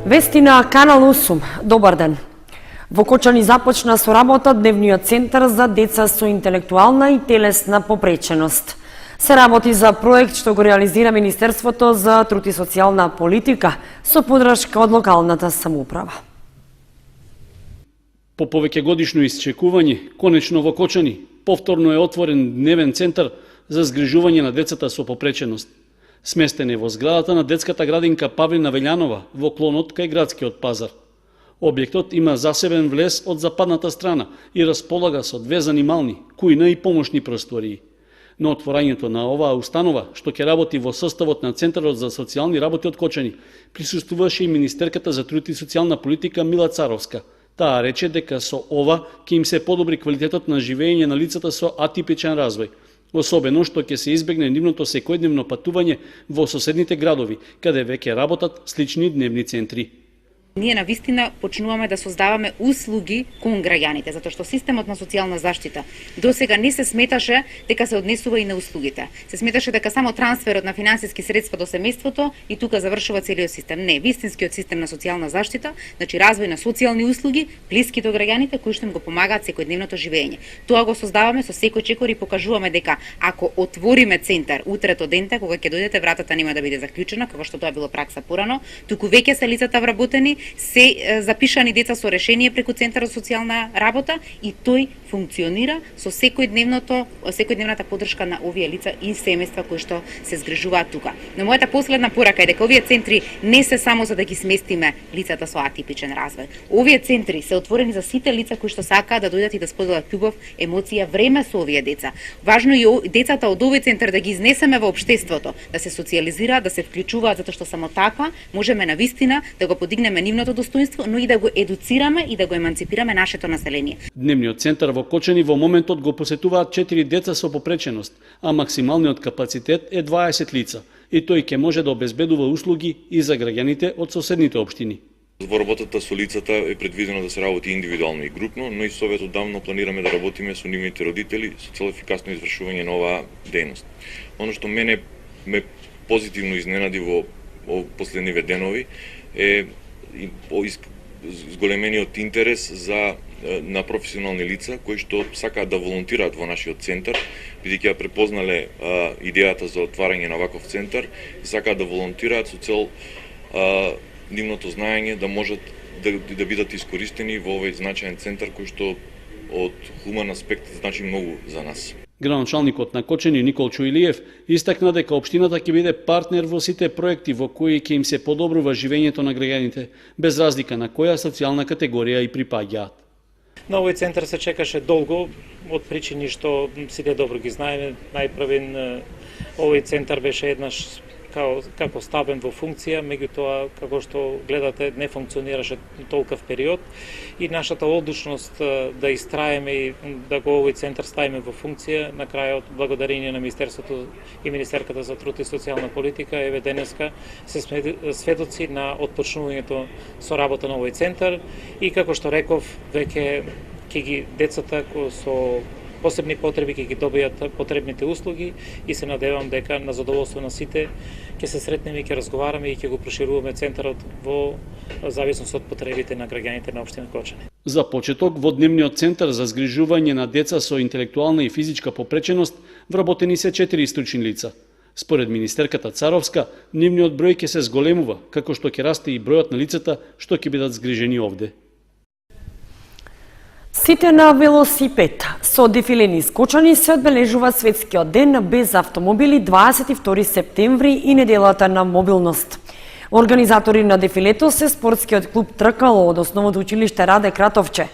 Вести на Канал 8. Добар ден. Во Кочани започна со работа Дневниот центар за деца со интелектуална и телесна попреченост. Се работи за проект што го реализира Министерството за труд и социјална политика со подршка од локалната самоуправа. По повеќегодишно исчекување, конечно во Кочани повторно е отворен дневен центар за згрижување на децата со попреченост. Сместен е во зградата на детската градинка Павлина Велјанова во клонот кај градскиот пазар. Објектот има засебен влез од западната страна и располага со две занимални, кујна и помошни простории. На отворањето на оваа установа, што ќе работи во составот на Центарот за социјални работи од Кочани, присуствуваше и Министерката за труд и социјална политика Мила Царовска. Таа рече дека со ова ќе им се подобри квалитетот на живење на лицата со атипичен развој, особено што ќе се избегне нивното секојдневно патување во соседните градови, каде веќе работат слични дневни центри. Ние навистина почнуваме да создаваме услуги кон граѓаните, затоа што системот на социјална заштита досега не се сметаше дека се однесува и на услугите. Се сметаше дека само трансферот на финансиски средства до семејството и тука завршува целиот систем. Не, вистинскиот систем на социјална заштита, значи развој на социјални услуги, блиски до граѓаните кои што им го помагаат секојдневното живење. Тоа го создаваме со секој чекор и покажуваме дека ако отвориме центар утрето денте, кога ќе дојдете, вратата нема да биде заклучена, како што тоа било пракса порано, туку веќе се лицата вработени, се запишани деца со решение преку Центарот за социјална работа и тој функционира со секојдневната поддршка на овие лица и семејства кои што се згрижуваат тука. Но мојата последна порака е дека овие центри не се само за да ги сместиме лицата со атипичен развој. Овие центри се отворени за сите лица кои што сакаат да дојдат и да споделат љубов, емоција, време со овие деца. Важно е и децата од овој центар да ги изнесеме во општеството, да се социјализираат, да се вклучуваат, затоа што само така можеме навистина да го подигнеме нивното достоинство, но и да го едуцираме и да го еманципираме нашето население. Дневниот центар во Кочани во моментот го посетуваат 4 деца со попреченост, а максималниот капацитет е 20 лица и тој ќе може да обезбедува услуги и за граѓаните од соседните општини. Во работата со лицата е предвидено да се работи индивидуално и групно, но и со овие одамно планираме да работиме со нивните родители со цел ефикасно извршување на оваа дејност. Оно што мене ме позитивно изненади во последниве денови е зголемениот интерес на професионални лица кои што сакаат да волонтираат во нашиот центар, бидејќи ја препознале идејата за отварање на ваков центар и сакаат да волонтираат со цел нивното знаење да можат да бидат искористени во овој значаен центар кој што од хуман аспект значи многу за нас. Градоначалникот на Кочани Никол Чуилиев истакна дека општината ќе биде партнер во сите проекти во кои ќе им се подобрува живењето на граѓаните, без разлика на која социјална категорија и припаѓаат. На овој центар се чекаше долго од причини што сите добро ги знаеме. Најпрвен овој центар беше еднаш како ставен во функција, меѓутоа како што гледате не функционираше толков период и нашата одлучност да истраеме и да го овој центар ставиме во функција на крајот благодарение на Министерството и Министерката за труд и социјална политика еве денеска се сведоци на отпочнувањето со работа на овој центар и како што реков веќе ќе ги децата кои со посебни потреби ќе ги добијат потребните услуги и се надевам дека на задоволство на сите ќе се сретнеме и ќе разговараме и ќе го прошируваме центарот во зависност од потребите на граѓаните на општина Кочани. За почеток во Дневниот центар за згрижување на деца со интелектуална и физичка попреченост вработени се 4 стручни лица. Според министерката Царовска, нивниот број ќе се зголемува, како што ќе расте и бројот на лицата што ќе бидат згрижени овде. Сите на велосипед со дефиле низ Кочани се одбележува светскиот ден без автомобили 22 септември и неделата на мобилност. Организатори на дефилето се спортскиот клуб Тркало од Основното училиште Раде Кратовче,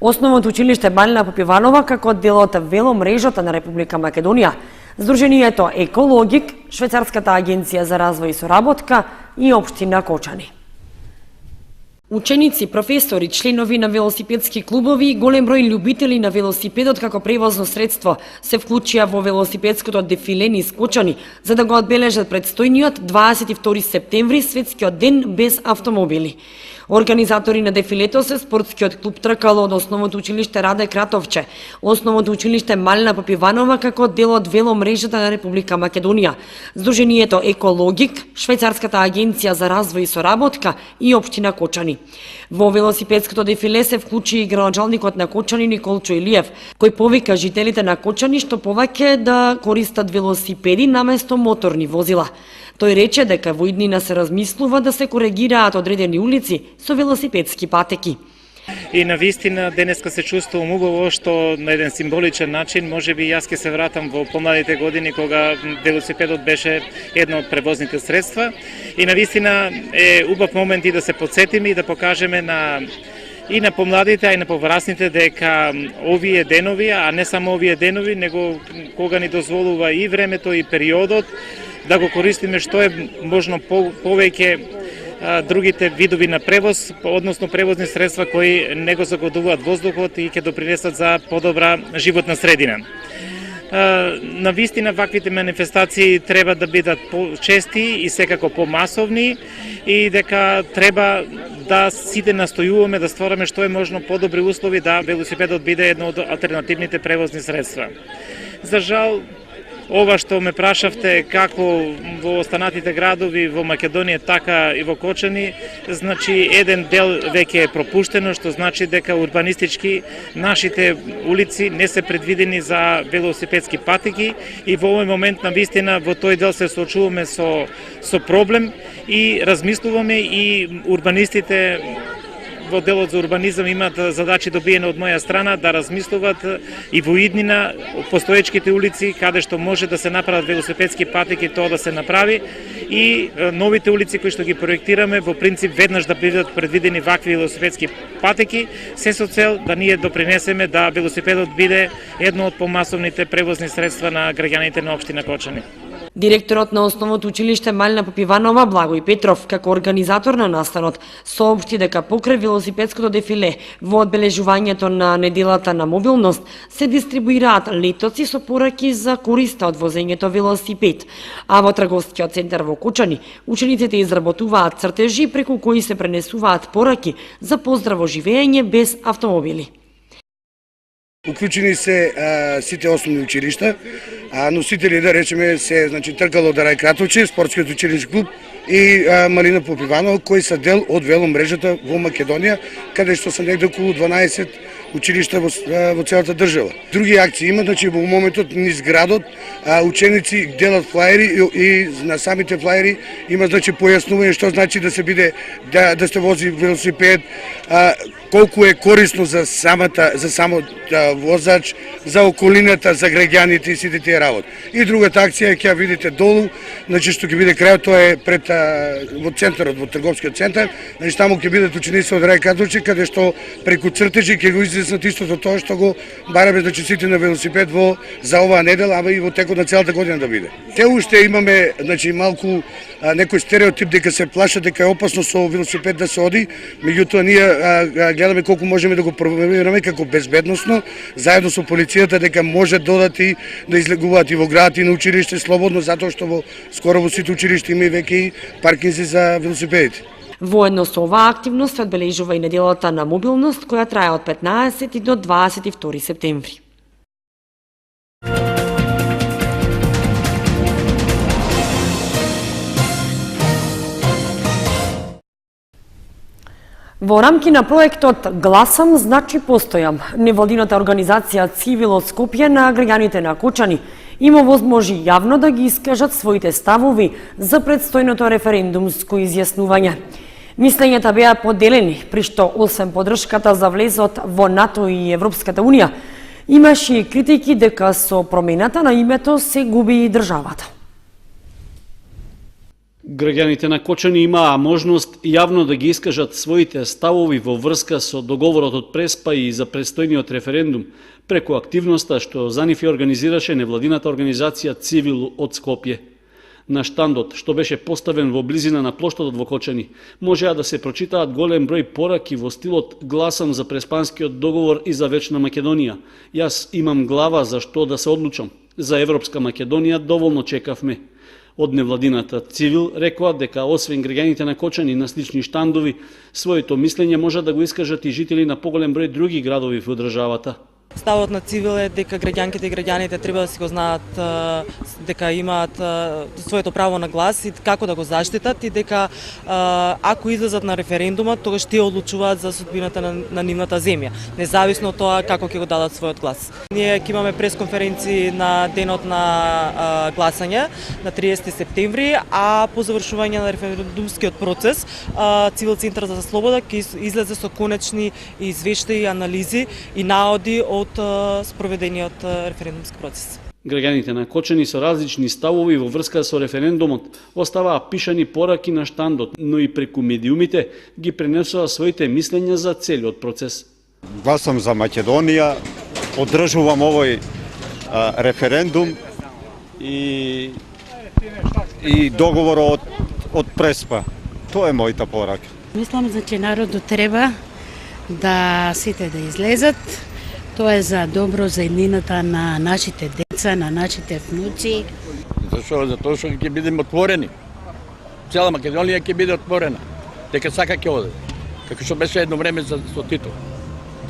Основното училиште Балина Попиванова како дел од веломрежата на Република Македонија, Сдруженијето Екологик, Швајцарската агенција за развој и соработка и општина Кочани. Ученици, професори, членови на велосипедски клубови и голем број љубители на велосипедот како превозно средство се вклучија во велосипедското дефиле низ Кочани за да го одбележат предстојниот 22 септември светскиот ден без автомобили. Организатори на дефилето се спортскиот клуб Тркало од Основното училиште Раде Кратовче, Основното училиште Малина Попиванова како дел од веломрежата на Република Македонија, Сдруженијето Екологик, Швајцарската агенција за развој и соработка и општина Кочани. Во велосипедското дефиле се вклучи и градоначалникот на Кочани Николчо Илиев, кој повика жителите на Кочани што повеќе да користат велосипеди наместо моторни возила. Тој рече дека во иднина се размислува да се коригираат одредени улици со велосипедски патеки. И навистина денеска се чувствувам убаво што на еден символичен начин, можеби јас ќе се вратам во помладите години кога велосипедот беше едно од превозните средства и навистина е убав момент и да се потсетиме и да покажеме и на помладите, а и на поврасните дека овие денови, а не само овие денови, него кога ни дозволува и времето и периодот да го користиме што е можно повеќе другите видови на превоз, односно превозни средства кои не го загодуваат воздухот и ќе допринесат за подобра животна средина. Навистина ваквите манифестации треба да бидат почести и секако помасовни и дека треба да сите настојуваме да створаме што е можно подобри услови да велосипедот биде едно од алтернативните превозни средства. За жал, ова што ме прашавте како во останатите градови во Македонија, така и во Кочани, значи еден дел веќе е пропуштено, што значи дека урбанистички нашите улици не се предвидени за велосипедски патеки и во овој момент навистина во тој дел се соочуваме со проблем и размислуваме и урбанистите во делот за урбанизам имаат задачи добиени од моја страна да размислуваат и во иднина постоечките улици каде што може да се направат велосипедски патеки, тоа да се направи и новите улици кои што ги проектираме во принцип веднаш да бидат предвидени вакви велосипедски патеки, се со цел да ние допринесеме да велосипедот биде едно од помасовните превозни средства на граѓаните на општина Кочани. Директорот на Основното училиште Малина Попиванова Благој Петров, како организатор на настанот, соопшти дека покрај велосипедското дефиле во одбележувањето на неделата на мобилност се дистрибуираат летоци со пораки за користа од возењето велосипед, а во трговскиот центар во Кочани учениците изработуваат цртежи преку кои се пренесуваат пораки за поздраво живење без автомобили. Уклучени се сите основни училишта, а носители да речеме се значи Тркало Раде Кратовче, спортскиот училишки клуб и Малина Попиванова, кои се дел од веломрежата во Македонија, каде што се негде околу 12 училишта во целата држава. Други акции има, значи во моментот низ градот ученици делат флаери и на самите флаери има значи појаснување што значи да се биде да се вози велосипед, колку е корисно за само возач, за околината, за граѓаните и сите тие работи. И другата акција ќе ја видите долу, значи што ќе биде крајот, тоа е пред во центарот, во трговскиот центар, значи таму ќе бидат ученици од Раде Кратовче, каде што преку цртежи ќе го излезнат истото тоа што го бараме значи сите на велосипед за оваа недела, ама и во текот на целата година да биде. Те уште имаме значи малку некој стереотип дека се плашат дека е опасно со велосипед да се оди, меѓутоа ние гледаме колку можеме да го провериме како безбедносно, заедно со полицијата дека може додати да излегуваат и во градот и на училиште слободно, затоа што скоро во сите училишта има и веќе паркинзи за велосипедите. Воедно со оваа активност се одбележува и неделата на мобилност, која трае од 15 до 22 септември. Во рамки на проектот Гласам значи постојам, невладината организација Цивил од Скопје на граѓаните на Кочани има возможи јавно да ги искажат своите ставови за предстојното референдумско изјаснување. Мислењата беа поделени, при што освен поддршката за влезот во НАТО и Европската Унија, имаше и критики дека со промената на името се губи и државата. Граѓаните на Кочани имаа можност јавно да ги искажат своите ставови во врска со договорот од Преспа и за предстојниот референдум преку активноста што за нив ја организираше невладината организација Цивил од Скопје. На штандот, што беше поставен во близина на плоштадот во Кочани, можеа да се прочитаат голем број пораки во стилот "Гласам за Преспанскиот договор и за вечна Македонија. Јас имам глава за што да се одлучам. За Европска Македонија доволно чекавме." Од невладината Цивил рекоа дека освен граѓаните на Кочани на слични штандови, своето мислење може да го искажат и жители на поголем број други градови во државата. Ставот на Цивил е дека граѓанките и граѓаните треба да си го знаат дека имаат своето право на глас и како да го заштитат и дека ако излезат на референдумот, тогаш тие одлучуваат за судбината на нивната земја, независно од тоа како ќе го дадат својот глас. Ние ќе имаме пресконференции на денот на гласање на 30 септември, а по завршување на референдумскиот процес Цивил Центар за слобода ќе излезе со конечни извештаи, анализи и наоди од спроведениот референдумски процес. Граѓаните на Кочани со различни ставови во врска со референдумот оставаа пишани пораки на штандот, но и преку медиумите ги пренесоа своите мислења за целиот процес. Гласам за Македонија, поддржувам овој референдум и договорот од Преспа. Тоа е мојата порака. Мислам че народот треба да сите да излезат. Тоа е за добро за иднината на нашите деца, на нашите внуци. Зашо? Затоа што ќе бидеме отворени. Цела Македонија ќе биде отворена. Дека сака ќе оде. Како што беше едно време со Тито.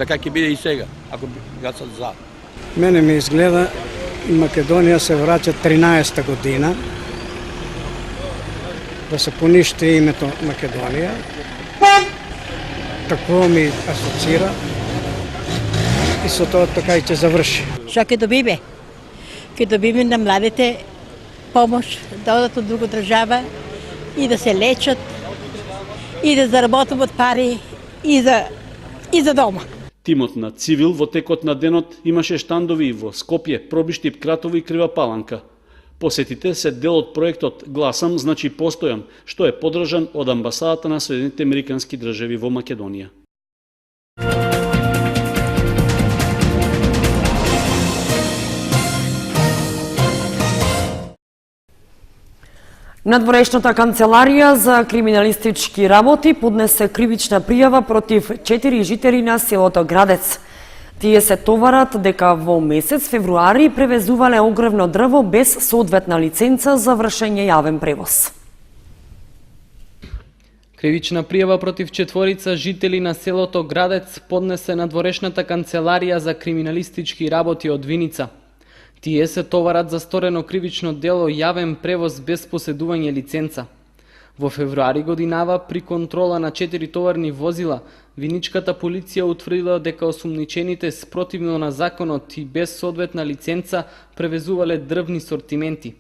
Така ќе биде и сега, ако гласат за. Мене ми изгледа и Македонија се враќа 13-та година, да се поништи името Македонија. Такво ми асоцира. И со тоа така и ќе заврши. Што ќе добиме? Ќе добиме на младите помош да одат од друга држава и да се лечат и да заработат пари и за дома. Тимот на Цивил во текот на денот имаше штандови во Скопје, Пробиштип, Кратово и Крива Паланка. Посетите се дел од проектот Гласам значи постојам, што е поддржан од амбасадата на Соединетите Американски држави во Македонија. Надворешната канцеларија за криминалистички работи поднесе кривична пријава против 4 жители на селото Градец. Тие се товарат дека во месец февруари превезувале огревно дрво без соодветна лиценца за вршење јавен превоз. Кривична пријава против 4 жители на селото Градец поднесе надворешната канцеларија за криминалистички работи од Виница. Тие се товарат за сторено кривично дело јавен превоз без поседување лиценца. Во февруари годинава при контрола на 4 товарни возила, виничката полиција утврдила дека осумничените спротивно на законот и без соодветна лиценца превезувале дрвни сортименти.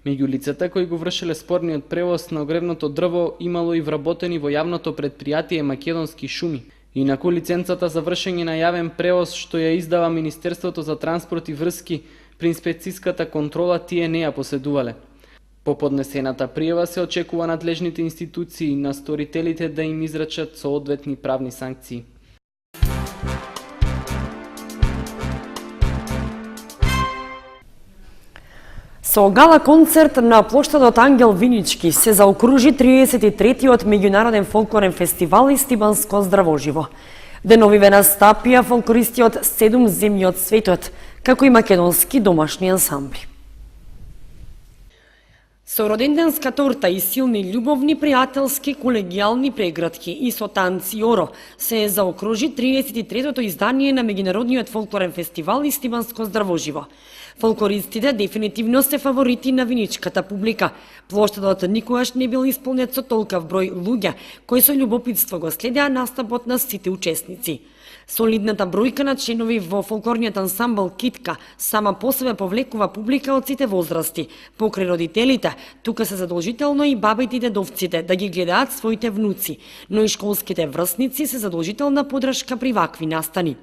Меѓу лицата кои го вршеле спорниот превоз на огревното дрво имало и вработени во јавното предпријатие Македонски шуми. Инаку лиценцата за вршење на јавен превоз што ја издава Министерството за транспорт и врски, при инспекцијската контрола тие не ја поседувале. По поднесената пријава се очекува надлежните институции на сторителите да им изречат соодветни правни санкции. Со гала концерт на плоштадот Ангел Винички се заокружи 33-тиот меѓународен фолклорен фестивал Истибанско здравоживо. Деновиве настапија фолклористи од 7 земји од светот, како и македонски домашни ансамбли. Со роденденска торта и силни љубовни, пријателски, колегијални прегратки и со танци и оро се заокружи 33-тото издание на меѓународниот фолклорен фестивал Истибанско здравоживо. Фолклористите дефинитивно се фаворити на виничката публика. Плоштадот никогаш не бил исполнет со толкав број луѓе, кои со љубопитство го следеа настапот на сите учесници. Солидната бројка на членови во фолклорниот ансамбл Китка сама по себе повлекува публика од сите возрасти. Покрај родителите, тука се задолжително и бабите и дедовците да ги гледаат своите внуци, но и школските врсници се задолжителна поддршка при вакви настани.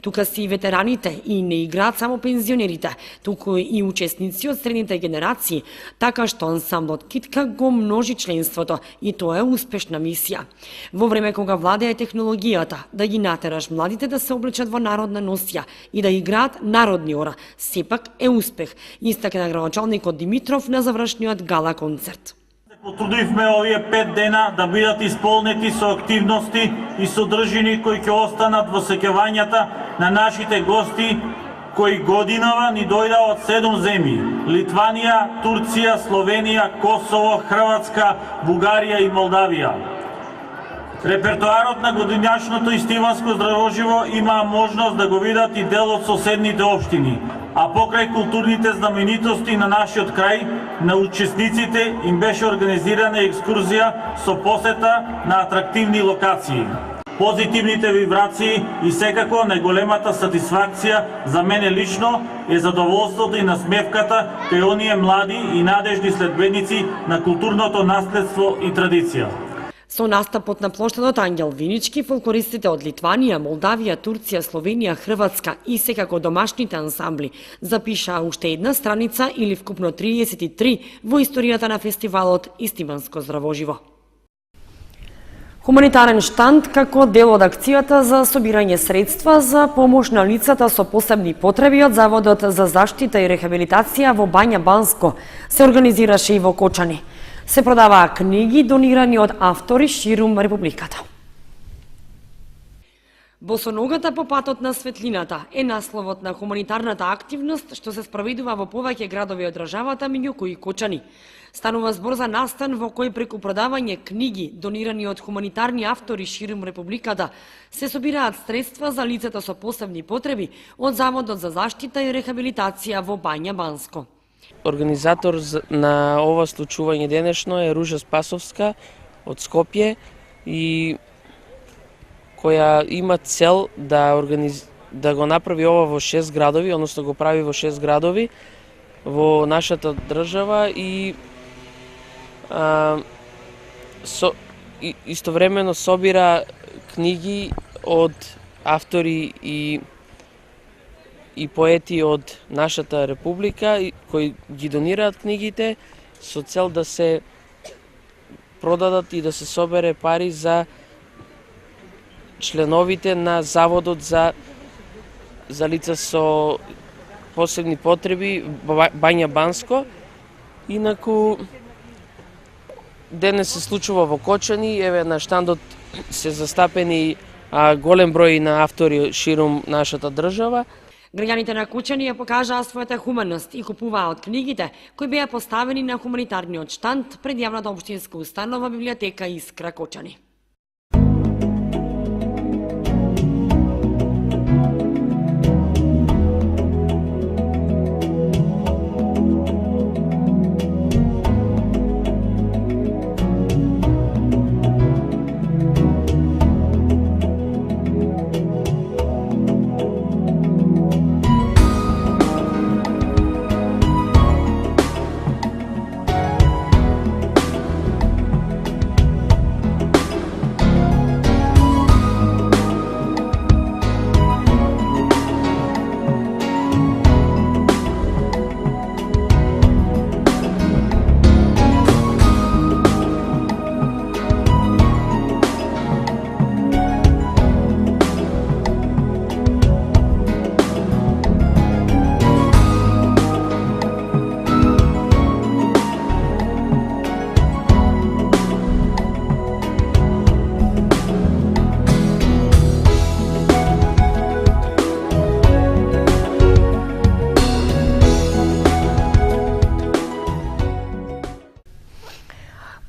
Тука си и ветераните и не играат само пензионерите, туку и учесници од средните генерации, така што ансамблот Китка го множи членството и тоа е успешна мисија. Во време кога владее технологијата да ги натераш младите да се облечат во народна носија и да играат народни ора, сепак е успех, истакна градоначалникот Димитров на завршниот гала концерт. Потрудивме овие 5 дена да бидат исполнети со активности и содржини кои ќе останат во сеќавањата на нашите гости кои годинава ни дојда од 7 земји: Литванија, Турција, Словенија, Косово, Хрватска, Бугарија и Молдавија. Репертоарот на годинјашното истиванско здравоживо има можност да го видат и дел од соседните општини, а покрај културните знаменитости на нашиот крај, на учесниците им беше организирана екскурзија со посета на атрактивни локации. Позитивните вибрации и секако најголемата сатисфакција за мене лично е задоволството и насмевката кај оние млади и надежни следбеници на културното наследство и традиција. Со настапот на плоштадот Ангел Винички, фолклористите од Литванија, Молдавија, Турција, Словенија, Хрватска и секако домашните ансамбли запишаа уште една страница или вкупно 33 во историјата на фестивалот Истиванско здравоживо. Хуманитарен штанд како дел од акцијата за собирање средства за помош на лицата со посебни потреби од Заводот за заштита и рехабилитација во Бања Банско се организираше и во Кочани. Се продаваа книги донирани од автори ширум Републиката. Босоногата по патот на светлината е насловот на хуманитарната активност што се спроведува во повеќе градови од државата, меѓу кои Кочани. Станува збор за настан во кој преку продавање книги донирани од хуманитарни автори ширум Републиката се собираат средства за лицата со посебни потреби од Заводот за заштита и рехабилитација во Бања Банско. Организатор на ова случување денешно е Ружа Спасовска од Скопје и која има цел да го направи ова во 6 градови, односно го прави во 6 градови во нашата држава и истовремено собира книги од автори и поети од нашата република кои ги донираат книгите со цел да се продадат и да се собере пари за членовите на Заводот за лица со посебни потреби Бања Банско. Инаку денес се случува во Кочани, еве на штандот се застапени голем број на автори ширум нашата држава. Граѓаните на Кочани ја покажаа својата хуманост и купуваа од книгите кои беа поставени на хуманитарниот штанд пред јавната општинска установа библиотека Искра Кочани.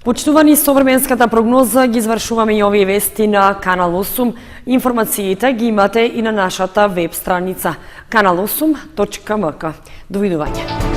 Почнувани со временската прогноза ги извршуваме и овие вести на Канал 8. Информациите ги имате и на нашата веб страница kanal8.mk. Довидување.